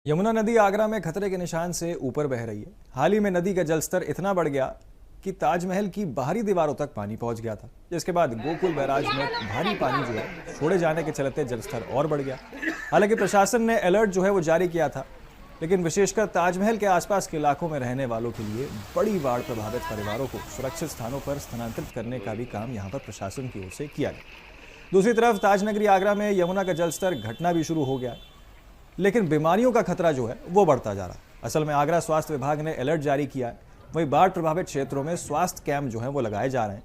यमुना नदी आगरा में खतरे के निशान से ऊपर बह रही है। हाल ही में नदी का जलस्तर इतना बढ़ गया कि ताजमहल की बाहरी दीवारों तक पानी पहुंच गया था, जिसके बाद गोकुल बैराज में भारी पानी जो है छोड़े जाने के चलते जलस्तर और बढ़ गया। हालांकि प्रशासन ने अलर्ट जो है वो जारी किया था, लेकिन विशेषकर ताजमहल के आसपास के इलाकों में रहने वालों के लिए बड़ी बाढ़ प्रभावित परिवारों को सुरक्षित स्थानों पर स्थानांतरित करने का भी काम यहाँ पर प्रशासन की ओर से किया गया। दूसरी तरफ ताजनगरी आगरा में यमुना का जलस्तर घटना भी शुरू हो गया, लेकिन बीमारियों का खतरा जो है वो बढ़ता जा रहा है। असल में आगरा स्वास्थ्य विभाग ने अलर्ट जारी किया है, वहीं बाढ़ प्रभावित क्षेत्रों में स्वास्थ्य कैंप जो है वो लगाए जा रहे हैं।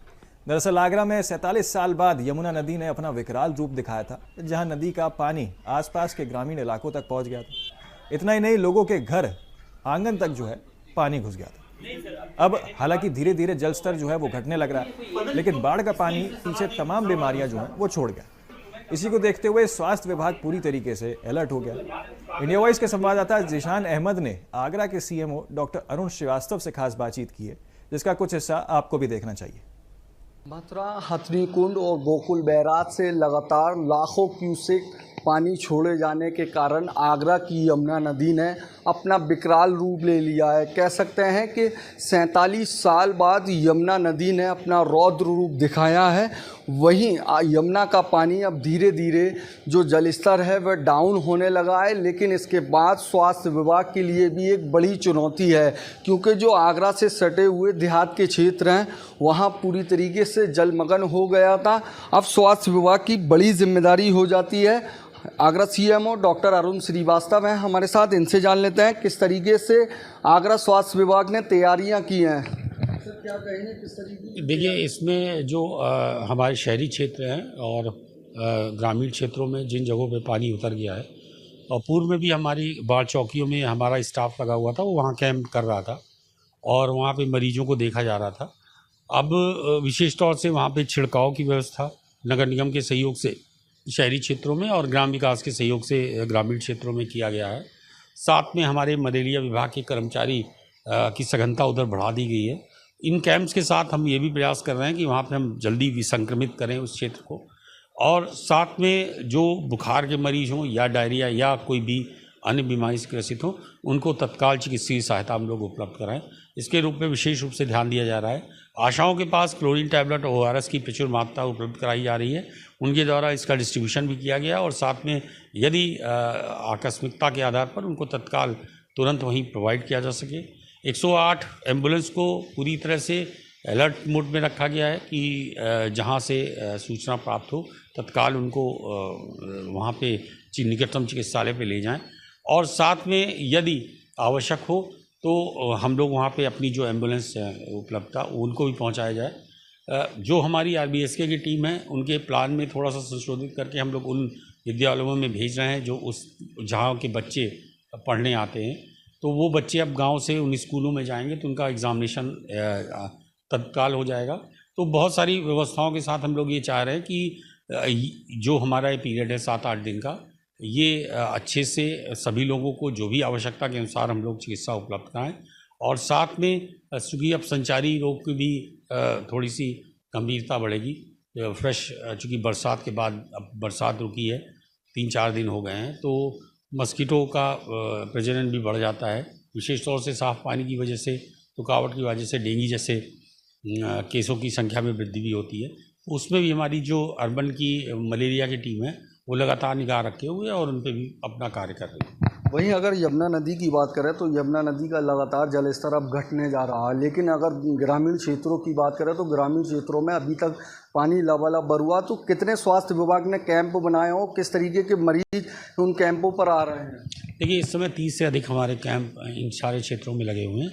दरअसल आगरा में 47 साल बाद यमुना नदी ने अपना विकराल रूप दिखाया था, जहां नदी का पानी आसपास के ग्रामीण इलाकों तक पहुंच गया था। इतना ही नहीं, लोगों के घर आंगन तक जो है पानी घुस गया था। अब हालांकि धीरे धीरे जल स्तर जो है वो घटने लग रहा है, लेकिन बाढ़ का पानी पीछे तमाम बीमारियां जो है वो छोड़ गया। इसी को देखते हुए स्वास्थ्य विभाग पूरी तरीके से अलर्ट हो गया। इंडिया वॉइस के संवाददाता जिशान अहमद ने आगरा के सीएमओ डॉक्टर अरुण श्रीवास्तव से खास बातचीत की है, जिसका कुछ हिस्सा आपको भी देखना चाहिए। मथुरा, हथनीकुंड और गोकुल बैराज से लगातार लाखों क्यूसेक पानी छोड़े जाने के कारण आगरा की यमुना नदी ने अपना विकराल रूप ले लिया है। कह सकते हैं कि 47 साल बाद यमुना नदी ने अपना रौद्र रूप दिखाया है। वहीं यमुना का पानी अब धीरे धीरे जो जलस्तर है वह डाउन होने लगा है, लेकिन इसके बाद स्वास्थ्य विभाग के लिए भी एक बड़ी चुनौती है, क्योंकि जो आगरा से सटे हुए देहात के क्षेत्र हैं वहाँ पूरी तरीके से जलमग्न हो गया था। अब स्वास्थ्य विभाग की बड़ी जिम्मेदारी हो जाती है। आगरा सीएमओ डॉक्टर अरुण श्रीवास्तव हैं हमारे साथ, इनसे जान लेते हैं किस तरीके से आगरा स्वास्थ्य विभाग ने तैयारियां की हैं। सर, क्या कहेंगे किस तरीके? देखिए, इसमें जो हमारे शहरी क्षेत्र हैं और ग्रामीण क्षेत्रों में जिन जगहों पे पानी उतर गया है, और पूर्व में भी हमारी बाढ़ चौकियों में हमारा स्टाफ लगा हुआ था, वो वहाँ कैंप कर रहा था और वहाँ पे मरीजों को देखा जा रहा था। अब विशेष तौर से वहाँ पे छिड़काव की व्यवस्था नगर निगम के सहयोग से शहरी क्षेत्रों में और ग्राम विकास के सहयोग से ग्रामीण क्षेत्रों में किया गया है। साथ में हमारे मलेरिया विभाग के कर्मचारी की सघनता उधर बढ़ा दी गई है। इन कैंप्स के साथ हम ये भी प्रयास कर रहे हैं कि वहाँ पे हम जल्दी विसंक्रमित करें उस क्षेत्र को, और साथ में जो बुखार के मरीज हों या डायरिया या कोई भी अन्य बीमारी से ग्रसित हों, उनको तत्काल चिकित्सीय सहायता हम लोग उपलब्ध कराएं। इसके रूप में विशेष रूप से ध्यान दिया जा रहा है। आशाओं के पास क्लोरीन टैबलेट ORS की प्रचुर मात्रा उपलब्ध कराई जा रही है, उनके द्वारा इसका डिस्ट्रीब्यूशन भी किया गया, और साथ में यदि आकस्मिकता के आधार पर उनको तत्काल तुरंत वहीं प्रोवाइड किया जा सके। 108 एम्बुलेंस को पूरी तरह से अलर्ट मोड में रखा गया है कि जहां से सूचना प्राप्त हो तत्काल उनको वहां पे निकटतम चिकित्सालय पे ले जाएं, और साथ में यदि आवश्यक हो तो हम लोग वहाँ पे अपनी जो एम्बुलेंस उपलब्धता उनको भी पहुँचाया जाए। जो हमारी RBSK की टीम है, उनके प्लान में थोड़ा सा संशोधित करके हम लोग उन विद्यालयों में भेज रहे हैं जो जहाँ के बच्चे पढ़ने आते हैं। तो वो बच्चे अब गांव से उन स्कूलों में जाएंगे तो उनका एग्ज़ामिनेशन तत्काल हो जाएगा। तो बहुत सारी व्यवस्थाओं के साथ हम लोग ये चाह रहे हैं कि जो हमारा ये पीरियड है 7-8 दिन का, ये अच्छे से सभी लोगों को जो भी आवश्यकता के अनुसार हम लोग चिकित्सा उपलब्ध कराएं, और साथ में चूँकि अब संचारी रोग की भी थोड़ी सी गंभीरता बढ़ेगी। फ्रेश चूँकि बरसात के बाद अब बरसात रुकी है, 3-4 दिन हो गए हैं, तो मस्कीटो का प्रजनन भी बढ़ जाता है। विशेष तौर से साफ़ पानी की वजह से, रुकावट की वजह से डेंगू जैसे केसों की संख्या में वृद्धि भी होती है। उसमें भी हमारी जो अर्बन की मलेरिया की टीम है वो लगातार निगाह रखे हुए और उन पे भी अपना कार्य कर रही है। वहीं अगर यमुना नदी की बात करें तो यमुना नदी का लगातार जलस्तर अब घटने जा रहा है, लेकिन अगर ग्रामीण क्षेत्रों की बात करें तो ग्रामीण क्षेत्रों में अभी तक पानी लबालब भर हुआ। तो कितने स्वास्थ्य विभाग ने कैंप बनाए हो, किस तरीके के मरीज उन कैंपों पर आ रहे हैं? देखिए, इस समय 30 से अधिक हमारे कैंप इन सारे क्षेत्रों में लगे हुए हैं,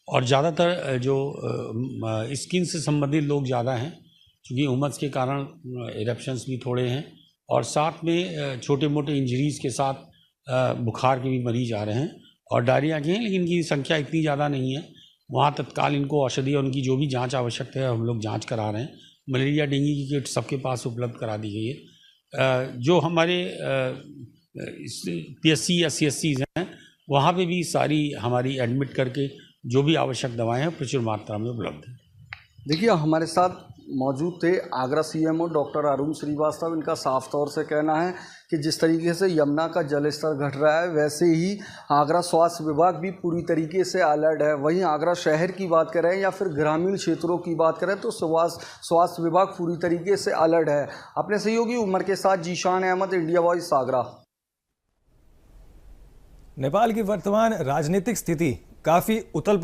और ज़्यादातर जो स्किन से संबंधित लोग ज़्यादा हैं, क्योंकि उमस के कारण इरप्शंस भी थोड़े हैं, और साथ में छोटे मोटे इंजरीज़ के साथ बुखार के भी मरीज आ रहे हैं और डायरिया के हैं, लेकिन इनकी संख्या इतनी ज़्यादा नहीं है। वहाँ तत्काल इनको औषधि और उनकी जो भी जांच आवश्यक है हम लोग जांच करा रहे हैं। मलेरिया डेंगू की किट सबके पास उपलब्ध करा दी गई है। जो हमारे PSC या CSCs हैं, वहाँ पे भी सारी हमारी एडमिट करके जो भी आवश्यक दवाएँ हैं प्रचुर मात्रा में उपलब्ध हैं। देखिए, हमारे साथ मौजूद थे आगरा सीएमओ डॉक्टर अरुण श्रीवास्तव। इनका साफ तौर से कहना है कि जिस तरीके से यमुना का जलस्तर घट रहा है, वैसे ही आगरा स्वास्थ्य विभाग भी पूरी तरीके से अलर्ट है। वहीं आगरा शहर की बात करें या फिर ग्रामीण क्षेत्रों की बात करें तो स्वास्थ्य विभाग पूरी तरीके से अलर्ट है। अपने सहयोगी उमर के साथ जीशान अहमद, इंडिया वॉइस, आगरा। नेपाल की वर्तमान राजनीतिक स्थिति काफी उथल